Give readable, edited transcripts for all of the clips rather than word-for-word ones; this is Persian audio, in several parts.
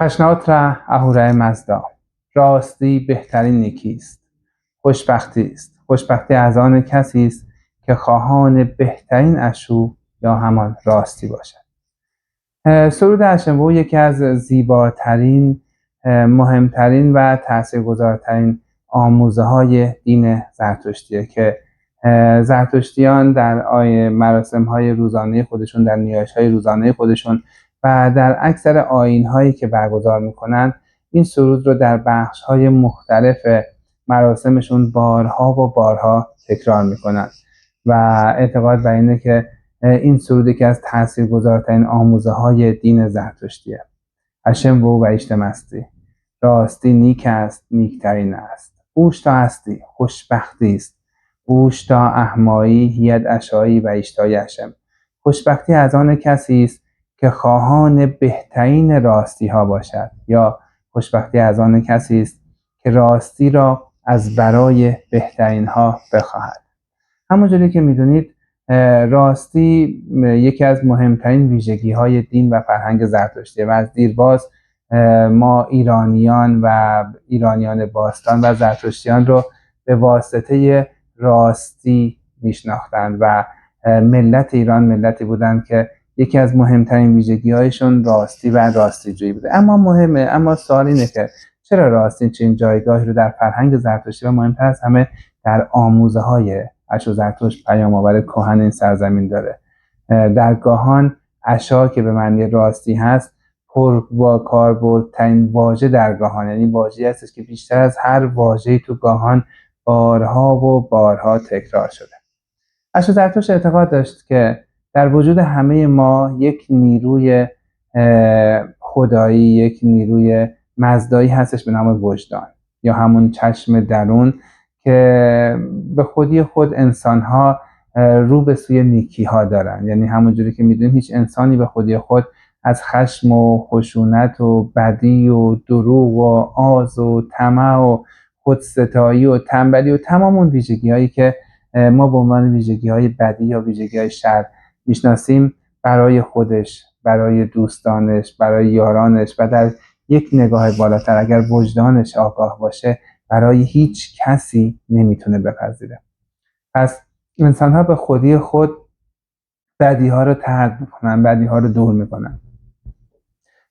خشناتر اهورای مزدا. راستی بهترین نیکی است. خوشبختی است. خوشبختی از آن کسی است که خواهان بهترین اشو یا همان راستی باشد. سرود اشنبو یکی از زیباترین، مهمترین و تاثیرگذارترین آموزه های دین زرتشتیه که زرتشتیان در مراسم های روزانه خودشون، در نیایش های روزانه خودشون و در اکثر آیین هایی که برگزار میکنن این سرود رو در بخش های مختلف مراسمشون بارها و بارها تکرار میکنن و اعتقاد بر اینه که این سرود یکی از تاثیرگذارترین آموزه های دین زرتشتیه. هشم و اشتمستی. راستی نیک است، نیکترین است. اوشتا هستی، خوشبختی است. اوشتا احمایی، هید اشایی و اشتای هشم. خوشبختی از آن کسی است که خواهان بهترین راستی ها باشد، یا خوشبختی از آن کسی است که راستی را از برای بهترین ها بخواهد. همونجوری که میدونید راستی یکی از مهمترین ویژگی های دین و فرهنگ زرتشتیه و از دیرباز ما ایرانیان و ایرانیان باستان و زرتشتیان رو به واسطه راستی میشناختند و ملت ایران ملتی بودند که یکی از مهمترین ویژگی هایشون راستی و راستیجویی بوده. اما سوال اینه که چرا راستی چنین جایگاهی رو در فرهنگ زرتشتی و مهمتر از همه در آموزه های اشو زرتشت پیام آور کهن این سرزمین داره؟ در گاهان اشا که به معنی راستی هست پر با کاربردترین واژه در گاهان، یعنی واژه‌ای هستش که بیشتر از هر واژه‌ای تو گاهان بارها و بارها تکرار شده. اشو زرتشت اعتقاد داشت که در وجود همه ما یک نیروی خدایی، یک نیروی مزدایی هستش به نام وجدان یا همون چشم درون که به خودی خود انسان‌ها رو به سوی نیکی‌ها دارن. یعنی همونجوری که میدونیم هیچ انسانی به خودی خود از خشم و خشونت و بدی و دروغ و آز و طمع و خودستایی و تنبلی و تمام اون ویژگی‌هایی که ما به عنوان ویژگی‌های بدی یا ویژگی‌های شر میشناسیم برای خودش، برای دوستانش، برای یارانش و در یک نگاه بالاتر اگر وجدانش آگاه باشه برای هیچ کسی نمیتونه بپذیره. پس انسان‌ها به خودی خود بدی‌ها رو ترک میکنن، بدی‌ها رو دور میکنن.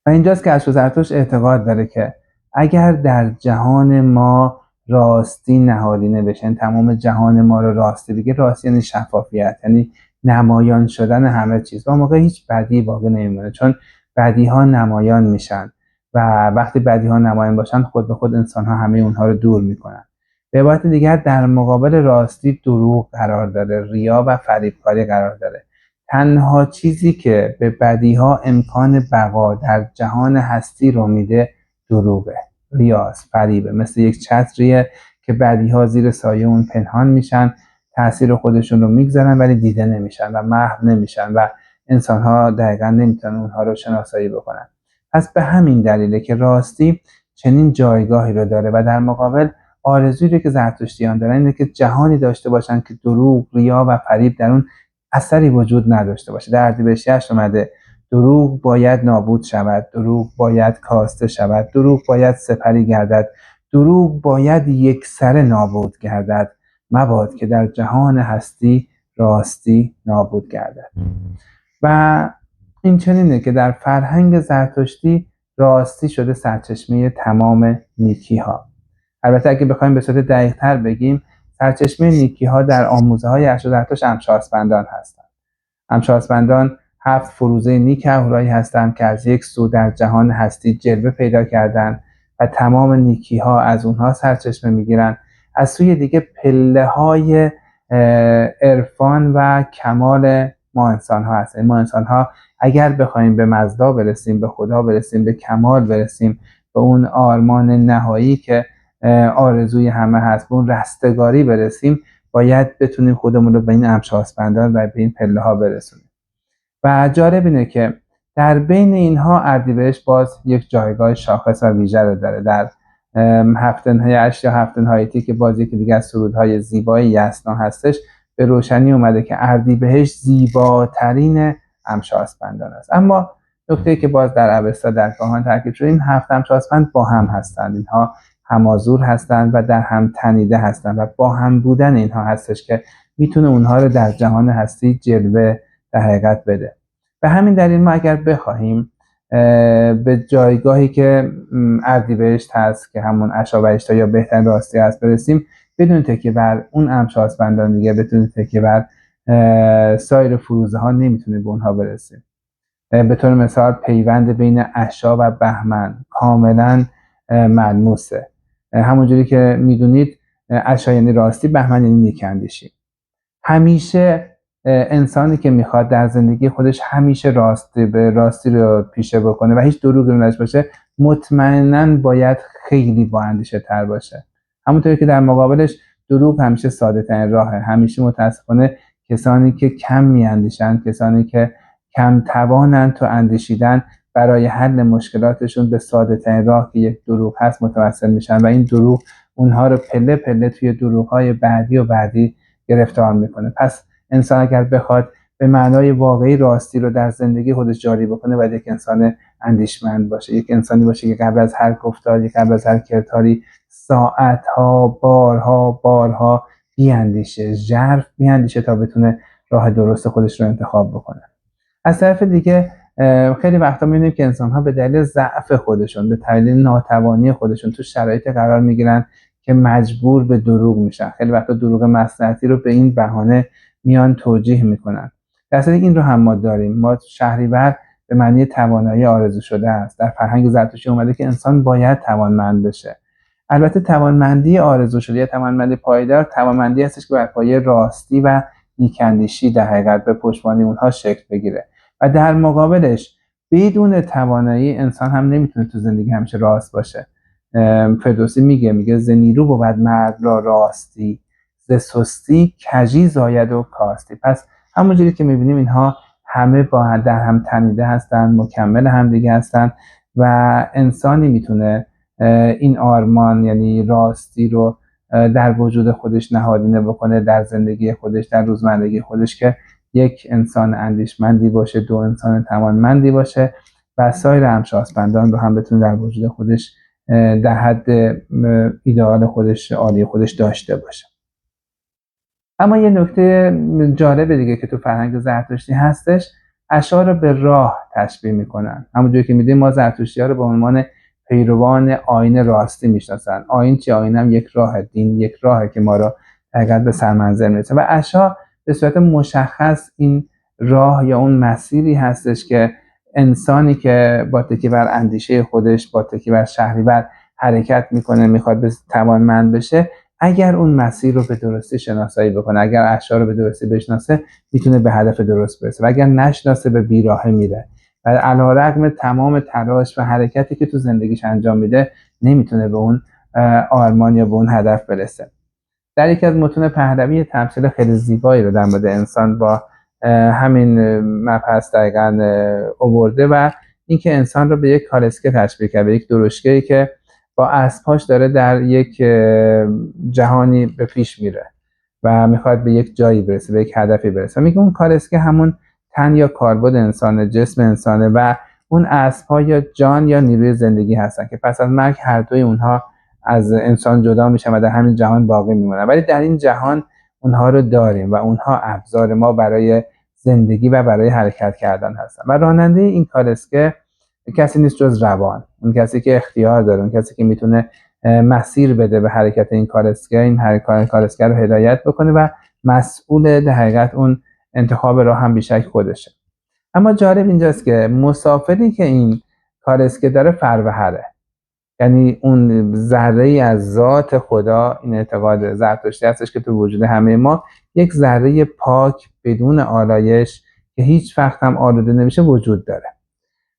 و اینجاست که اشو زرتشت اعتقاد داره که اگر در جهان ما راستی نهادینه بشه، تمام جهان ما رو راستی، دیگه راستی یعنی شفافیت، یعنی نمایان شدن همه چیز، و موقع هیچ بدی باقی نمیمونه، چون بدی‌ها نمایان میشن و وقتی بدی‌ها نمایان باشن خود به خود انسان‌ها همه اونها رو دور میکنن. به عبارت دیگر در مقابل راستی دروغ قرار داره، ریا و فریبکاری قرار داره. تنها چیزی که به بدی‌ها امکان بقا در جهان هستی رو میده دروغه، ریاست، فریبه. مثل یک چتریه که بدی‌ها زیر سایه اون پنهان میشن، تأثیر خودشون رو میگذارن ولی دیده نمیشن و محو نمیشن و انسان‌ها دقیقاً نمیتونن اونها رو شناسایی بکنن. پس به همین دلیله که راستی چنین جایگاهی رو داره و در مقابل آرزویی رو که زرتشتیان دارن اینه که جهانی داشته باشن که دروغ، ریا و فریب در اون اثری وجود نداشته باشه. در اردیبهشت 8 اومده دروغ باید نابود شود، دروغ باید کاسته شود، دروغ باید سپری گردد، دروغ باید یکسره نابود گردد، مباد که در جهان هستی راستی نابود گردد. و این چنینه که در فرهنگ زرتشتی راستی شده سرچشمه تمام نیکی ها. البته اگه بخوایم به صورت دقیق تر بگیم سرچشمه نیکی ها در آموزه های اشو زرتشت امشاسپندان هستند. امشاسپندان 7 فروزه نیک اهورایی هستند که از یک سو در جهان هستی جلوه پیدا کردند و تمام نیکی ها از اونها سرچشمه میگیرن. از سوی دیگه پله های عرفان و کمال ما انسان ها هستن. ما انسان ها اگر بخوایم به مزدا برسیم، به خدا برسیم، به کمال برسیم، به اون آرمان نهایی که آرزوی همه هست، به اون رستگاری برسیم، باید بتونیم خودمون رو به این امشاسپندان و به این پله ها برسونیم. و جالب اینه که در بین اینها اردیبهشت باز یک جایگاه شاخص و ویژه رو داره. در هفت‌نهای اشت یا هفت‌نهای تی که باز یکی دیگه از سرودهای زیبای یسنا هستش، به روشنی اومده که اردیبهشت زیباترین امشاسپندان است. اما نکته‌ای که باز در اوستا در کاهان تاکید شده، این 7 همسازمند با هم هستند. اینها همازور هستند و در هم تنیده هستند و با هم بودن اینها هستش که میتونه اونها رو در جهان هستی جلوه در حقیقت بده. به همین دلیل ما اگر بخواهیم به جایگاهی که اردیبهشت هست که همون عشا یا بهترین راستی هست برسیم، بدون تکیه بر اون امشاسپندان دیگه، بدون تکیه بر سایر فروزه ها نمیتونه به اونها برسیم. به طور مثال پیوند بین عشا و بهمن کاملا ملموسه. همونجوری که میدونید عشا یعنی راستی، بهمن یعنی نیک‌اندیشی. همیشه انسانی که میخواد در زندگی خودش همیشه راستی رو پیشه بکنه و هیچ دروغی نداشته باشه، مطمئناً باید خیلی با اندیشه تر باشه. همونطوری که در مقابلش دروغ همیشه ساده ترین راهه. همیشه متاسفانه کسانی که کم میاندیشن، کسانی که کم توانن تو اندیشیدن، برای حل مشکلاتشون به ساده ترین راه که یک دروغ هست متوسل میشن و این دروغ اونها رو پله پله توی دروغ‌های بعدی و بعدی گرفتار میکنه. پس انسان اگر بخواد به معنای واقعی راستی رو در زندگی خودش جاری بکنه، باید یک انسان اندیشمند باشه، یک انسانی باشه که قبل از هر گفتاری، قبل از هر کرداری ساعتها بارها بیاندیشه، ژرف بیاندیشه تا بتونه راه درست خودش رو انتخاب بکنه. از طرف دیگه خیلی وقتا می‌بینیم که انسان‌ها به دلیل ضعف خودشون، به دلیل ناتوانی خودشون تو شرایط قرار میگیرن که مجبور به دروغ میشن. خیلی وقتا دروغ مصلحتی رو به این بهانه میان توجیه میکنن. در اصل این رو هم ما داریم. ما شهریور به معنی توانایی آرزو شده است. در فرهنگ زرتشتی اومده که انسان باید توانمند بشه. البته توانمندی آرزو شده یا توانمندی پایدار، توانمندی هستش که بر پایه راستی و نیک‌اندیشی در حقیقت به پشتوانه اونها شکل بگیره. و در مقابلش بدون توانایی انسان هم نمیتونه تو زندگی همیشه راست باشه. فردوسی میگه ز نیرو بود مرد را راستی، ز سستی کژی زاید و کاستی. پس همونجوری که میبینیم اینها همه با در هم تنیده هستن، مکمل هم دیگه هستن و انسانی میتونه این آرمان یعنی راستی رو در وجود خودش نهادینه بکنه، در زندگی خودش، در روزمرگی خودش، که یک انسان اندیشمندی باشه، دو انسان توانمندی باشه و سایر همشاسپندان رو هم بتونه در وجود خودش در حد ایدئال خودش، عالی خودش داشته باشه. اما یه نکته جالب دیگه که تو فرهنگ زرتشتی هستش، عشا رو به راه تشبیه میکنن. همونجوری که میدونیم ما زرتشتی‌ها رو به عنوان پیروان آیین راستی میشناسن. آیین چی؟ آیین هم یک راه، دین یک راهه که ما رو حقیقت به سرمنزل میرسه و عشا به صورت مشخص این راه یا اون مسیری هستش که انسانی که با تکیه بر اندیشه خودش، با تکیه بر شهریور حرکت میکنه، میخواد به توانمند بشه، اگر اون مسیر رو به درستی شناسایی بکنه، اگر عشا رو به درستی بشناسه، میتونه به هدف درست برسه و اگر نشناسه به بیراهه میره و علیرغم تمام تلاش و حرکتی که تو زندگیش انجام میده نمیتونه به اون آرمان یا به اون هدف برسه. در یکی از متون پهلوی تمثیل خیلی زیبایی رو در مورد انسان با همین مبحث دقیقاً آورده و اینکه انسان رو به یک کالسکه تشبیه کرده، به یک درشکه‌ای که با اسب‌هاش داره در یک جهانی به پیش میره و میخواد به یک جایی برسه، به یک هدفی برسه. میگه اون کالسکه همون تن یا کاربرد انسانه، جسم انسانه و اون اسب‌ها یا جان یا نیروی زندگی هستن که پس از مرگ هر دوی اونها از انسان جدا میشن و در همین جهان باقی میمونن. ولی در این جهان اونها رو داریم و اونها ابزار ما برای زندگی و برای حرکت کردن هستن و راننده این کالسکه کسی نیست جز روان. اون کسی که اختیار داره، اون کسی که میتونه مسیر بده به حرکت این کالسکه، این کالسکه رو هدایت بکنه و مسئول در حقیقت اون انتخاب راه هم بیشک خودشه. اما جالب اینجاست که مسافری که این کالسکه داره فروهره، یعنی اون ذره‌ای از ذات خدا، این اعتقاد زرتشتی هستش که تو وجود همه ما یک ذره پاک بدون آلایش که هیچ وقت هم آلوده نمیشه وجود داره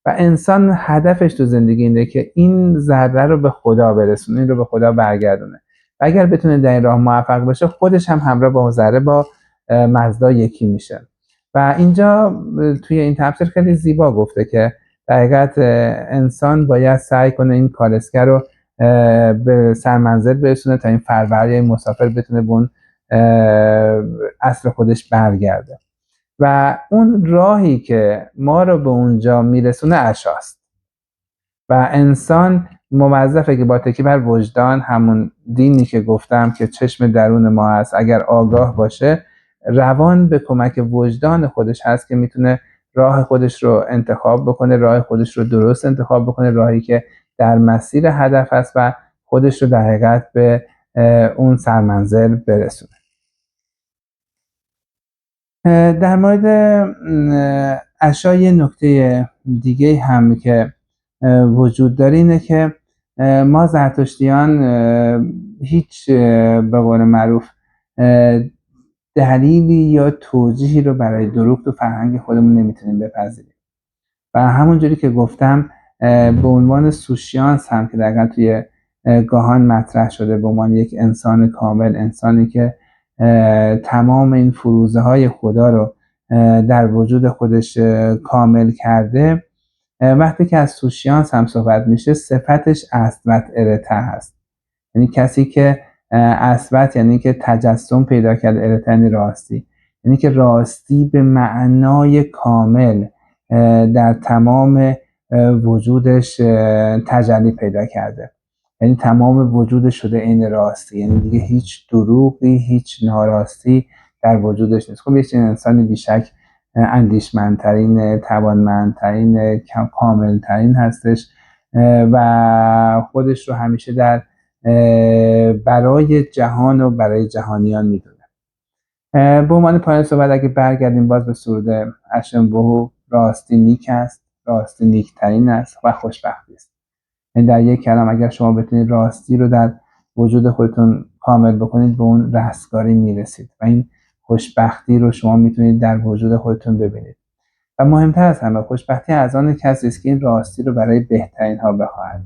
و انسان هدفش تو زندگی اینه که این ذره رو به خدا برسونه، این رو به خدا برگردونه و اگر بتونه در این راه موفق بشه، خودش هم همراه با ذره با مزدا یکی میشه. و اینجا توی این تفسیر خیلی زیبا گفته که در حقیقت انسان باید سعی کنه این کالسکه رو به سرمنزل برسونه تا این فرور یا این مسافر بتونه به اون اصل خودش برگرده. و اون راهی که ما رو به اونجا میرسونه عشاست و انسان موظفه که با تکیه بر وجدان، همون دینی که گفتم که چشم درون ما هست، اگر آگاه باشه، روان به کمک وجدان خودش هست که میتونه راه خودش رو انتخاب بکنه، راه خودش رو درست انتخاب بکنه، راهی که در مسیر هدف هست و خودش رو در حقیقت به اون سرمنزل برسونه. در مورد عشا یه نکته دیگه هم که وجود داره اینه که ما زرتشتیان هیچ به قول معروف دلیلی یا توجیهی رو برای دروغ تو فرهنگ خودمون نمیتونیم بپذیریم و همونجوری که گفتم به عنوان سوشیانس هم که دقیقا توی گاهان مطرح شده به عنوان یک انسان کامل، انسانی که تمام این فروزه های خدا رو در وجود خودش کامل کرده، وقتی که از سوشیانس هم صحبت میشه صفتش اثبت ارته هست. یعنی کسی که اثبت یعنی که تجسم پیدا کرد، ارته یعنی راستی، یعنی که راستی به معنای کامل در تمام وجودش تجلی پیدا کرده، یعنی تمام وجودش شده عین راستی، یعنی دیگه هیچ دروغی، هیچ ناراستی در وجودش نیست. خب یه انسانی بیشک اندیشمندترین، توانمندترین، کاملترین هستش و خودش رو همیشه در برای جهان و برای جهانیان میدونه. به عنوان پایان صحبت اگه برگردیم باز به سرود اشم بهو، راستی نیک است، راستی نیکترین است و خوشبختی است. یعنی در یک کلام اگر شما بتونید راستی رو در وجود خودتون کامل بکنید به اون رستگاری میرسید و این خوشبختی رو شما میتونید در وجود خودتون ببینید. و مهمتر از همه خوشبختی از آن کسی است که این راستی رو برای بهترین ها بخواهد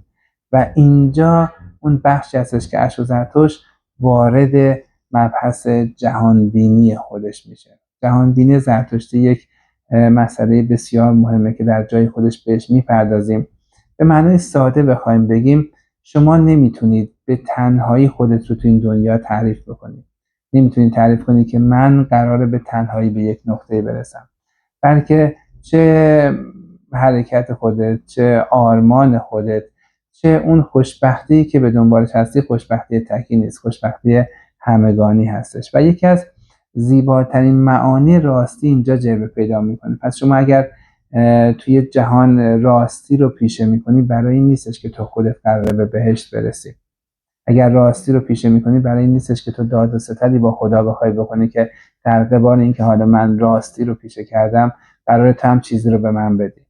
و اینجا اون بخشی هستش که اشو زرتشت وارد مبحث جهانبینی خودش میشه. جهانبینی زرتشتی یک مسئله بسیار مهمه که در جای خودش بهش میپردازیم. به معنای ساده بخوایم بگیم شما نمیتونید به تنهایی خودت رو تو این دنیا تعریف بکنید. نمیتونید تعریف کنید که من قراره به تنهایی به یک نقطه برسم، بلکه چه حرکت خودت، چه آرمان خودت، چه اون خوشبختی که به دنبالش هستی خوشبختی تکی نیست، خوشبختی همگانی هستش و یکی از زیباترین معانی راستی اینجا جلوه پیدا میکنه. پس شما اگر توی جهان راستی رو پیشه میکنی برای این نیستش که تو خودت قراره به بهشت برسی. اگر راستی رو پیشه میکنی برای این نیستش که تو داد و ستدی با خدا بخوای بکنی که در قبال اینکه حالا من راستی رو پیشه کردم قراره تو هم چیزی رو به من بدی.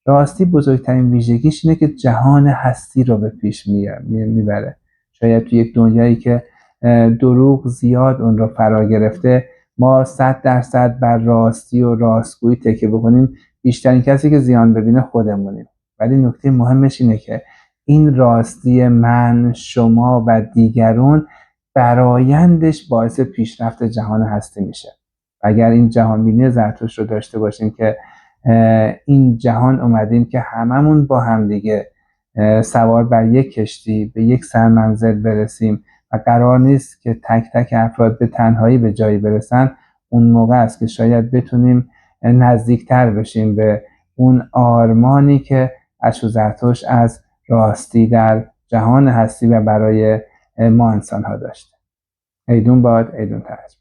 راستی بزرگترین ویژگیش اینه که جهان هستی رو به پیش میبره. شاید توی یک دنیایی که دروغ زیاد اون رو فرا گرفته ما 100% بر راستی و راستگویی تکیه بکنیم، بیشترین کسی که زیان ببینه خودمونیم. ولی نکته مهمش اینه که این راستی من، شما و دیگرون برایندش باعث پیشرفت جهان هستی میشه. اگر این جهانبینی زرتشت رو داشته باشیم که این جهان اومدیم که هممون با هم دیگه سوار بر یک کشتی به یک سرمنزل برسیم و قرار نیست که تک تک افراد به تنهایی به جایی برسن، اون موقع است که شاید بتونیم نزدیکتر بشیم به اون آرمانی که اشو زرتشت از راستی در جهان هستی و برای ما انسان ها داشته. ایدون باد، ایدون ترجمه.